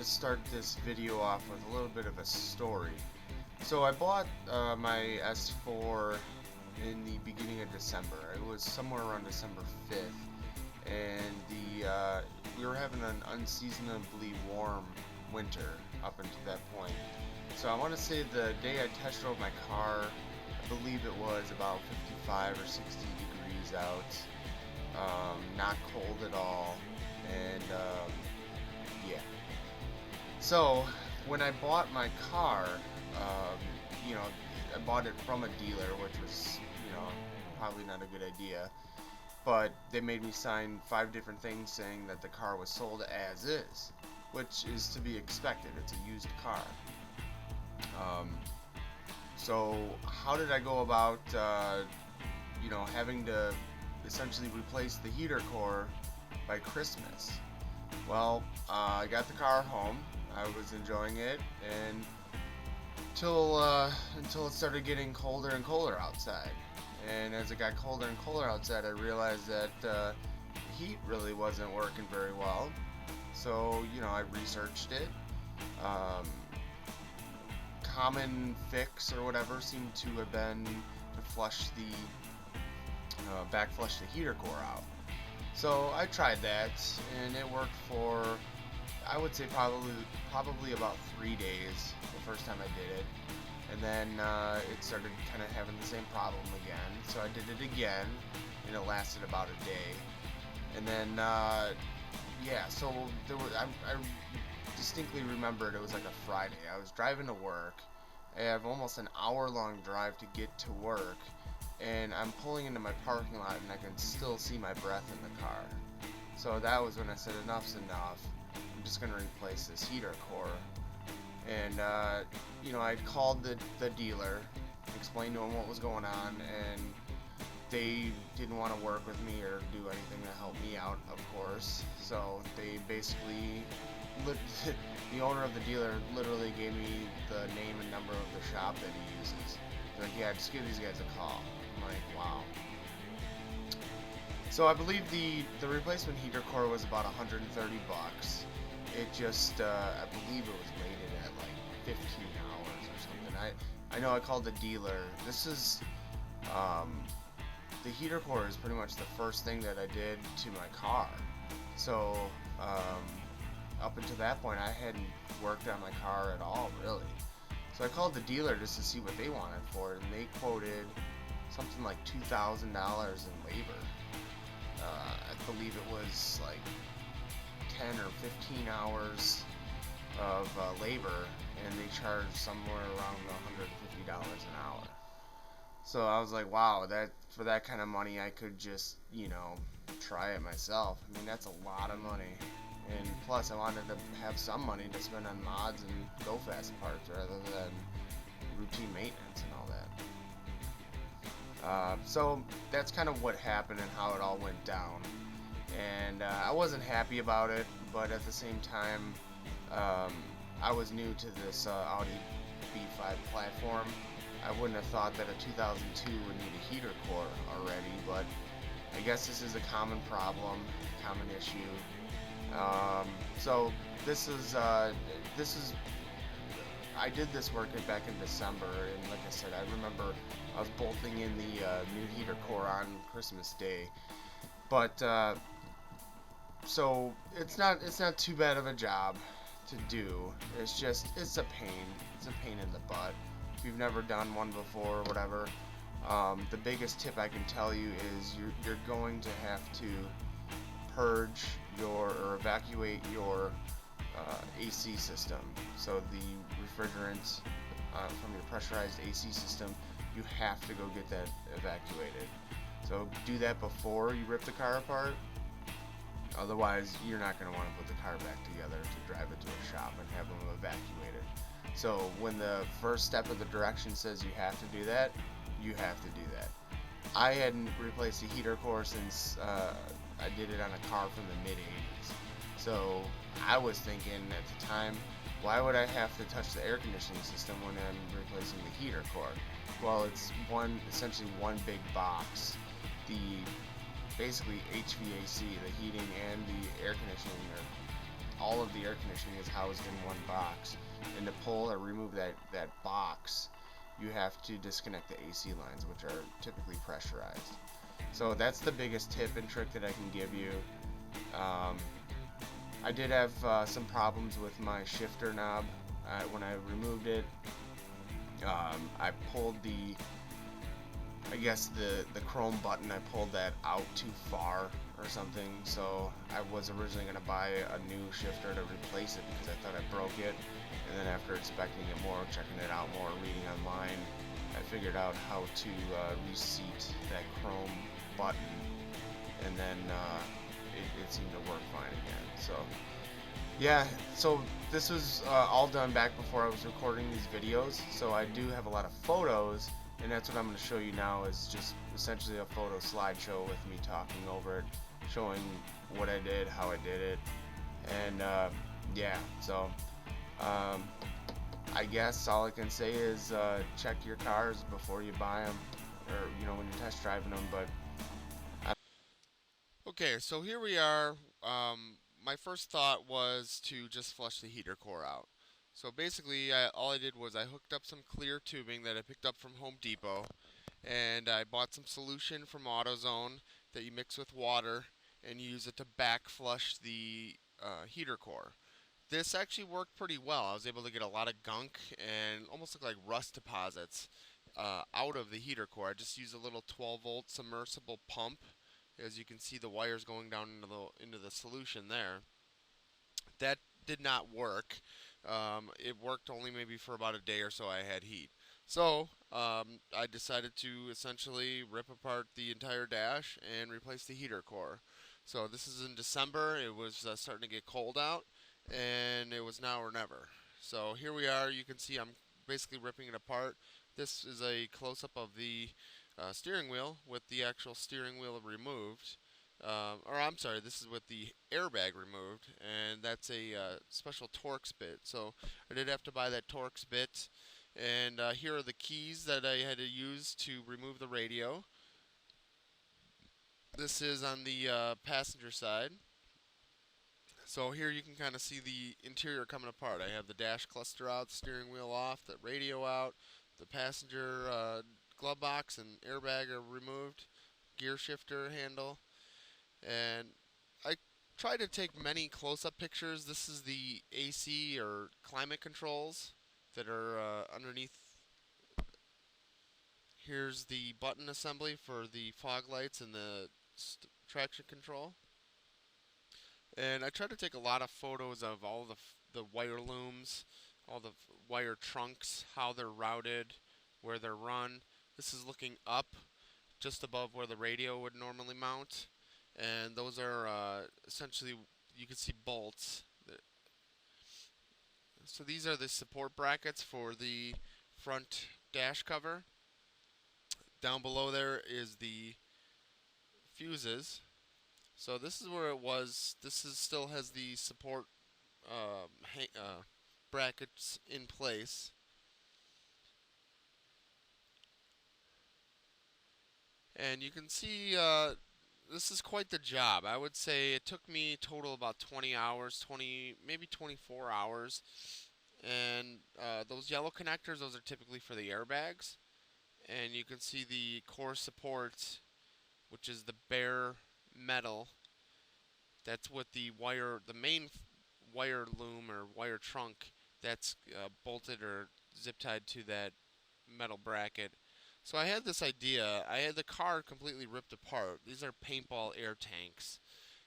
to start this video off with a little bit of a story. So I bought my S4 in the beginning of December. It was somewhere around December 5th, and we were having an unseasonably warm winter up until that point. So I want to say the day I test drove my car, I believe it was about 55 or 60 degrees out, not cold at all, and yeah. So when I bought my car, you know, I bought it from a dealer, which was, probably not a good idea. But they made me sign 5 different things saying that the car was sold as is, which is to be expected. It's a used car. So how did I go about, having to essentially replace the heater core by Christmas? Well, I got the car home. I was enjoying it, and until it started getting colder and colder outside. And as it got colder and colder outside, I realized that the heat really wasn't working very well. So, I researched it. Common fix or whatever seemed to have been to flush backflush the heater core out. So I tried that, and it worked for, I would say probably about 3 days the first time I did it. And then it started kind of having the same problem again. So I did it again, and it lasted about a day. And then, so there was, I distinctly remembered it was like a Friday. I was driving to work. I have almost an hour-long drive to get to work, and I'm pulling into my parking lot, and I can still see my breath in the car. So that was when I said, enough's enough. I'm just going to replace this heater core. And, I'd called the dealer, explained to him what was going on, and they didn't want to work with me or do anything to help me out, of course. So they basically, the owner of the dealer literally gave me the name and number of the shop that he uses. They're like, yeah, just give these guys a call. I'm like, wow. So I believe the replacement heater core was about $130. It just, I believe it was rated at like 15 hours or something. I know I called the dealer. This is, the heater core is pretty much the first thing that I did to my car. So, up until that point, I hadn't worked on my car at all, really. So I called the dealer just to see what they wanted for it, and they quoted something like $2,000 in labor. I believe it was like 10 or 15 hours of labor, and they charged somewhere around $150 an hour. So I was like, wow, that for that kind of money I could just, try it myself. I mean, that's a lot of money. And plus I wanted to have some money to spend on mods and go fast parts rather than routine maintenance and all that. So that's kind of what happened and how it all went down. And I wasn't happy about it, but at the same time, I was new to this Audi B5 platform. I wouldn't have thought that a 2002 would need a heater core already, but I guess this is a common problem, common issue. So this is I did this work back in December, and like I said, I remember I was bolting in the new heater core on Christmas Day. But so it's not too bad of a job to do. It's a pain. It's a pain in the butt. If you've never done one before or whatever, the biggest tip I can tell you is you're going to have to purge or evacuate your AC system. So the refrigerant from your pressurized AC system, you have to go get that evacuated. So do that before you rip the car apart. Otherwise, you're not going to want to put the car back together to drive it to a shop and have them evacuated. So when the first step of the direction says you have to do that, you have to do that. I hadn't replaced the heater core since I did it on a car from the mid-80s. So I was thinking at the time, why would I have to touch the air conditioning system when I'm replacing the heater core? Well, it's essentially one big box. Basically HVAC, the heating and the air conditioning are all of the air conditioning is housed in one box, and to pull or remove that box, you have to disconnect the AC lines, which are typically pressurized. So that's the biggest tip and trick that I can give you. Um, I did have some problems with my shifter knob when I removed it. I pulled I guess the chrome button, I pulled that out too far or something, so I was originally going to buy a new shifter to replace it because I thought I broke it, and then after inspecting it more, checking it out more, reading online, I figured out how to reseat that chrome button, and then it seemed to work fine again. So yeah, so this was all done back before I was recording these videos, so I do have a lot of photos, and that's what I'm going to show you now, is just essentially a photo slideshow with me talking over it, showing what I did, how I did it, and yeah, so I guess all I can say is check your cars before you buy them, or when you're test driving them, but Okay, so here we are. My first thought was to just flush the heater core out. So basically, all I did was I hooked up some clear tubing that I picked up from Home Depot, and I bought some solution from AutoZone that you mix with water and you use it to back flush the heater core. This actually worked pretty well. I was able to get a lot of gunk and almost look like rust deposits out of the heater core. I just used a little 12-volt submersible pump. As you can see, the wires going down into the solution there. That did not work. It worked only maybe for about a day or so. I had heat. So I decided to essentially rip apart the entire dash and replace the heater core. So this is in December. It was starting to get cold out, and it was now or never. So here we are. You can see I'm basically ripping it apart. This is a close-up of the steering wheel with the actual steering wheel removed. Or I'm sorry, this is with the airbag removed, and that's a special Torx bit. So I did have to buy that Torx bit, and here are the keys that I had to use to remove the radio. This is on the passenger side. So here you can kind of see the interior coming apart. I have the dash cluster out, the steering wheel off, the radio out, the passenger glove box and airbag are removed, gear shifter handle, and I try to take many close-up pictures. This is the AC or climate controls that are underneath. Here's the button assembly for the fog lights and the traction control. And I try to take a lot of photos of all the wire looms, all the wire trunks, how they're routed, where they're run. This is looking up just above where the radio would normally mount. And those are essentially, you can see bolts. So these are the support brackets for the front dash cover. Down below there is the fuses. So this is where it was. This is still has the support brackets in place. And you can see this is quite the job. I would say it took me total about 20 hours, 20 maybe 24 hours. And those yellow connectors, those are typically for the airbags. And you can see the core support, which is the bare metal. That's what the wire, the main wire loom or wire trunk, that's bolted or zip tied to that metal bracket. So I had this idea. I had the car completely ripped apart. These are paintball air tanks.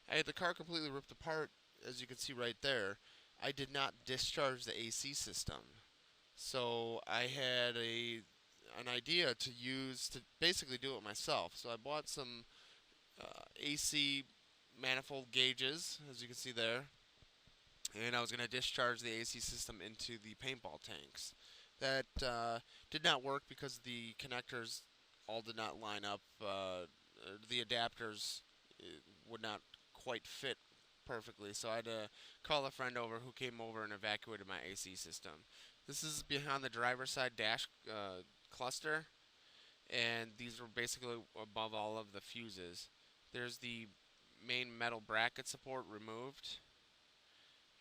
I had the car completely ripped apart, as you can see right there. I did not discharge the AC system. So I had an idea to use to basically do it myself. So I bought some AC manifold gauges, as you can see there, and I was going to discharge the AC system into the paintball tanks. That did not work because the connectors all did not line up. The adapters would not quite fit perfectly, so I had to call a friend over who came over and evacuated my AC system. This is behind the driver's side dash cluster, and these were basically above all of the fuses. There's the main metal bracket support removed,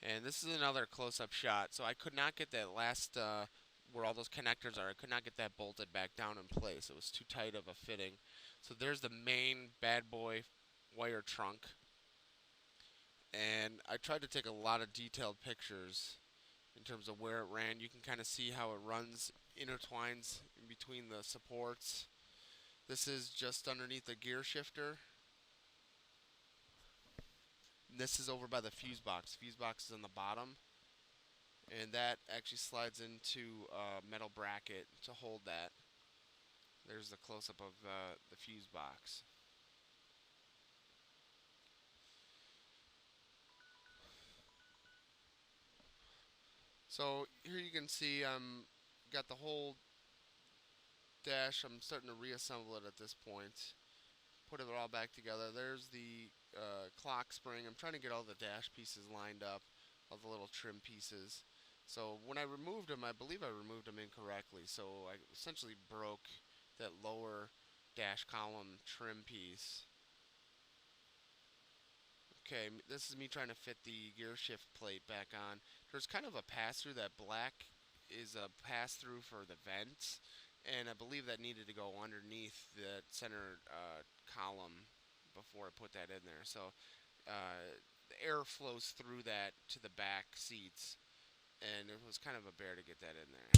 And this is another close-up shot. So I could not get that last, where all those connectors are, I could not get that bolted back down in place. It was too tight of a fitting. So there's the main bad boy wire trunk. And I tried to take a lot of detailed pictures in terms of where it ran. You can kind of see how it runs, intertwines in between the supports. This is just underneath the gear shifter. And this is over by the fuse box. Fuse box is on the bottom. And that actually slides into a metal bracket to hold that. There's the close-up of the fuse box. So here you can see got the whole dash. I'm starting to reassemble it at this point. Put it all back together. There's the clock spring. I'm trying to get all the dash pieces lined up, all the little trim pieces. So when I removed them, I believe I removed them incorrectly. So I essentially broke that lower dash column trim piece. Okay, this is me trying to fit the gear shift plate back on. There's kind of a pass-through. That black is a pass-through for the vents, and I believe that needed to go underneath the center column before I put that in there. So the air flows through that to the back seats, and it was kind of a bear to get that in there.